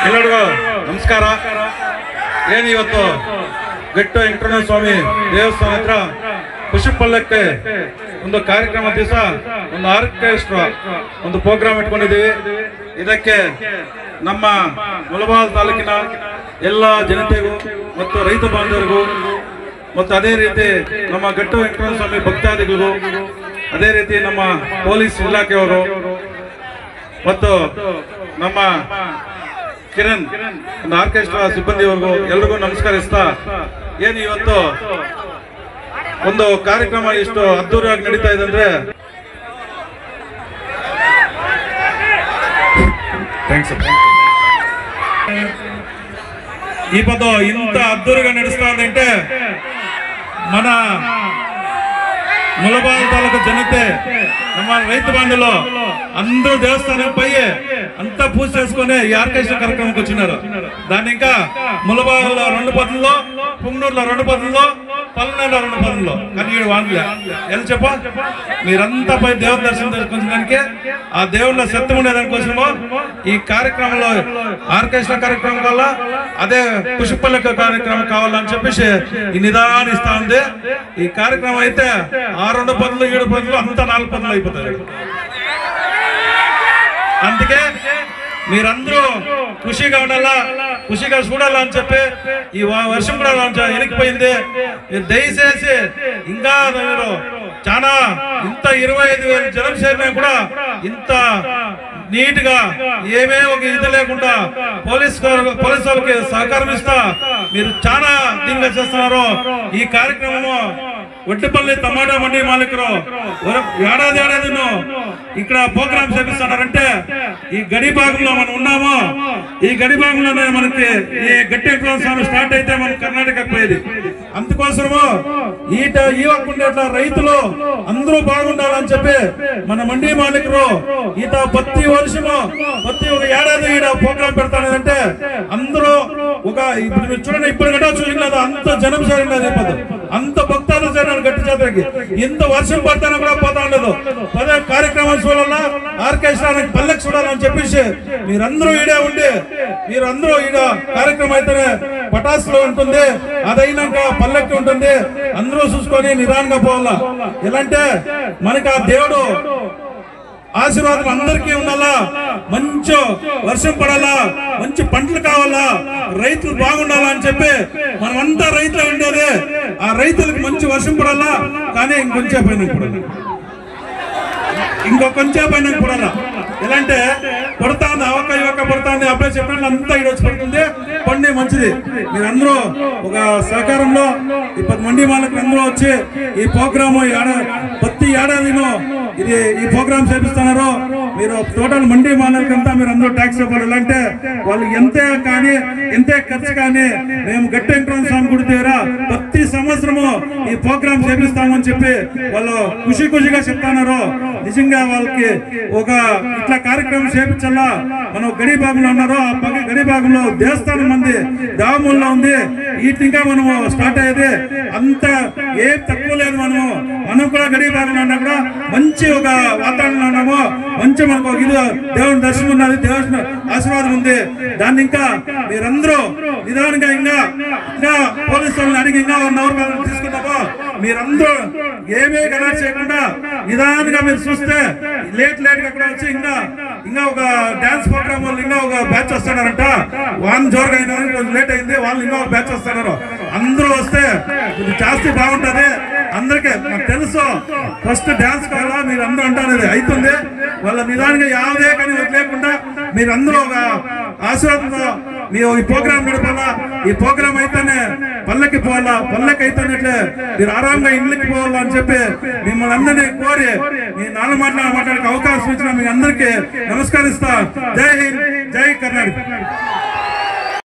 ಎಲ್ಲರಿಗೂ ನಮಸ್ಕಾರ. ಏನು ಇವತ್ತು ಗಟ್ಟು ವೆಂಕಟರಮಣ ಸ್ವಾಮಿ ದೇವಸ್ಥಾನ ಹತ್ರ ಖುಷಿ ಪಲ್ಲಕ್ಕೆ ಒಂದು ಕಾರ್ಯಕ್ರಮ ದಿವಸ ಒಂದು ಆರ್ಕೆಸ್ಟ್ರಾ ಒಂದು ಪ್ರೋಗ್ರಾಮ್ ಇಟ್ಕೊಂಡಿದ್ದೀವಿ. ಇದಕ್ಕೆ ನಮ್ಮ ಮುಳಬಾಗಿಲು ತಾಲೂಕಿನ ಎಲ್ಲ ಜನತೆಗೂ ಮತ್ತು ರೈತ ಬಾಂಧವರಿಗೂ ಮತ್ತು ಅದೇ ರೀತಿ ನಮ್ಮ ಗಟ್ಟು ವೆಂಕಟರಮಣ ಸ್ವಾಮಿ ಭಕ್ತಾದಿಗಳಿಗೂ ಅದೇ ರೀತಿ ನಮ್ಮ ಪೊಲೀಸ್ ಇಲಾಖೆಯವರು ಮತ್ತು ನಮ್ಮ ಕಿರಣ್ ಒಂದು ಆರ್ಕೆಸ್ಟ್ರಾ ಸಿಬ್ಬಂದಿವರೆಗೂ ಎಲ್ರಿಗೂ ನಮಸ್ಕರಿಸ್ತಾ, ಏನು ಇವತ್ತು ಒಂದು ಕಾರ್ಯಕ್ರಮ ಇಷ್ಟು ಅದ್ದೂರಿಯಾಗಿ ನಡೀತಾ ಇದೆ ಅಂದ್ರೆ ఈ పదో ఇంత అద్దూరుగా నడుస్తుందంటే మన ములబాగిలు తాలూకు జనతే ನಮ್ಮ ರೈತ ಬಾಂಧವರು అందరూ దేవస్థానం పోయి అంతా పూజ చేసుకుని ఈ ఆర్కెస్ట్రా కార్యక్రమంకి వచ్చినారు. దాన్ని ఇంకా ములబాగిలో 2 పదుల్లో, పుంగనూరులో 2 పదుల్లో, పల్లెలో 2 పదుల్లో కానీ వీడు వాడలే. ఎలా చెప్ప మీరంతా పోయి దేవుడి దర్శనం చేసుకునేదానికి ఆ దేవుళ్ళ సత్యం ఉండేదానికోసము ఈ కార్యక్రమంలో ఆర్కెస్ట్రా కార్యక్రమం వల్ల అదే పుష్పలక కార్యక్రమం కావాలని చెప్పేసి ఈ నిదానం ఇస్తా ఉంది. ఈ కార్యక్రమం అయితే 6 పదులు 7 పదులు అంతా 4 పదులు అయిపోతాయి. అందుకే మీరందరూ ఖుషిగా ఉండాలా, ఖుషిగా చూడాలా అని చెప్పి ఈ వర్షం కూడా వెనక్కిపోయింది. మీరు దయచేసి ఇంకా మీరు చాలా ఇంత 25,000 జనం చేరినా కూడా ఇంత నీట్ గా ఏమే ఒక ఇది లేకుండా పోలీస్ వాళ్ళకి సహకారం ఇస్తా మీరు చాలా దీనిగా చేస్తున్నారు. ఈ కార్యక్రమము ఒట్టిపల్లి టమాటా మండి మాలికరు ఏడాదిను ఇక్కడ ప్రోగ్రామ్ చేపిస్తున్నారంటే ఈ గడి భాగంలో మనం ఉన్నాము. ఈ గడి భాగంలోనే మనకి ఈ గట్టి వెంకటరమణ స్టార్ట్ అయితే మనం కర్ణాటకకు పోయేది. అందుకోసము ఈ ఒక్క రైతులు అందరూ బాగుండాలని చెప్పి మన మండి మాలికరు ఈత ప్రతి వర్షము ప్రతి ఒక ఏడాది ఈడ ప్రోగ్రామ్ పెడతానంటే అందరూ ఒక ఇప్పుడు చూడండి, ఇప్పుడు గట్ట చూసినది అంత జనం చేరినది, అంత భక్తాలు చేరినారు గట్టి జాతరకి. ఇంత వర్షం పడతానో కూడా పోతా ఉండదు. పదే కార్యక్రమాలు చూడాలా, ఆర్కెస్ట్రానికి పల్లెకి చూడాలని చెప్పేసి మీరందరూ ఈడే ఉండి మీరందరూ ఈడ కార్యక్రమం అయితేనే పటాసులో ఉంటుంది, అదైనాక పల్లెకి ఉంటుంది. అందరూ చూసుకొని నిదానంగా పోవాలా. ఎలాంటే మనకి ఆ దేవుడు ఆశీర్వాదం అందరికీ ఉండాలా, మంచి వర్షం పడాలా, మంచి పంటలు కావాలా, రైతులు బాగుండాలా అని చెప్పి మనమంతా రైతులు ఉండేది. ఆ రైతులకు మంచి వర్షం పడాలా, కానీ ఇంకొంచెం పైన పడాలా. ఎలా అంటే పడుతుంది అవక ఇవక పడుతుంది, అబ్బాయి చెప్పినట్లు అంతా ఈరోజు పడుతుంది, పండి మంచిది. మీరందరూ ఒక సహకారంలో 20 మంది వాళ్ళకి అందరూ వచ్చి ఈ ప్రోగ్రాము ప్రతి ఏడాదిలో ఇది ఈ ప్రోగ్రామ్ చేపిస్తున్నారు. మీరు టోటల్ మండి మాలకంతా మీరు అందరూ ట్యాక్స్ ఇవ్వాలి. అంటే వాళ్ళు ఎంతే ఖర్చు కానీ మేము గట్టి వెంకటరమణ స్వామి గుడి దగ్గర ప్రతి సంవత్సరము ఈ ప్రోగ్రామ్ చేపిస్తామని చెప్పి వాళ్ళు ఖుషిగా చెప్తున్నారు. నిజంగా వాళ్ళకి ఒక ఇట్లా కార్యక్రమం చేపించాలా. మనం గడి భాగంలో ఉన్నారు, ఆ గడి భాగంలో దేవస్థానం మంది దామూల్లో ఉంది. వీటి ఇంకా మనము స్టార్ట్ అయ్యేది అంత ఏం తక్కువ లేదు. మనం కూడా గడి భాగంలో ఉన్నా కూడా మంచి ఒక వాతావరణంలో ఉన్నాము. మంచి మనకు ఇది దేవుని దర్శనం ఉన్నది, దేవుని ఆశీర్వాదం ఉంది. దాన్ని ఇంకా మీరందరూ నిదానంగా ఇంకా పోలీసు వాళ్ళని అడిగి ఇంకా 1 అవర్ తీసుకున్నామో మీరందరూ ఏమీ గలాట్ చేయకుండా నిదానంగా మీరు చూస్తే లేట్ గా కూడా వచ్చి ఇంకా ఒక డాన్స్ ప్రోగ్రామ్ వాళ్ళు ఇంకా ఒక బ్యాచ్ వస్తున్నారంట. వాళ్ళు జోరుగా అయినా కొంచెం లేట్ అయింది, వాళ్ళు ఇంకా ఒక బ్యాచ్ వస్తున్నారు. అందరూ వస్తే ఇది జాస్తి బాగుంటది. అందరికీ నాకు తెలుసు ఫస్ట్ డాన్స్ కావాలా మీరు అందరూ అంటారు, అవుతుంది. వాళ్ళ నిదానంగా యావదే కానీ లేకుండా మీరందరూ ఒక ఆశీర్వాదంతో మీరు ఈ ప్రోగ్రామ్ నడపాలా. ఈ ప్రోగ్రామ్ అయితేనే పల్లెకి పోవాలా, పల్లెకి అయితేనట్లే మీరు ఆరాంగా ఇంట్లోకి పోవాలా అని చెప్పి మిమ్మల్ని అందరినీ కోరి మీ నాలుగు మాట్లాడే అవకాశం ఇచ్చిన మీ అందరికీ నమస్కరిస్తా. జై హింద్, జై కర్ణాటక.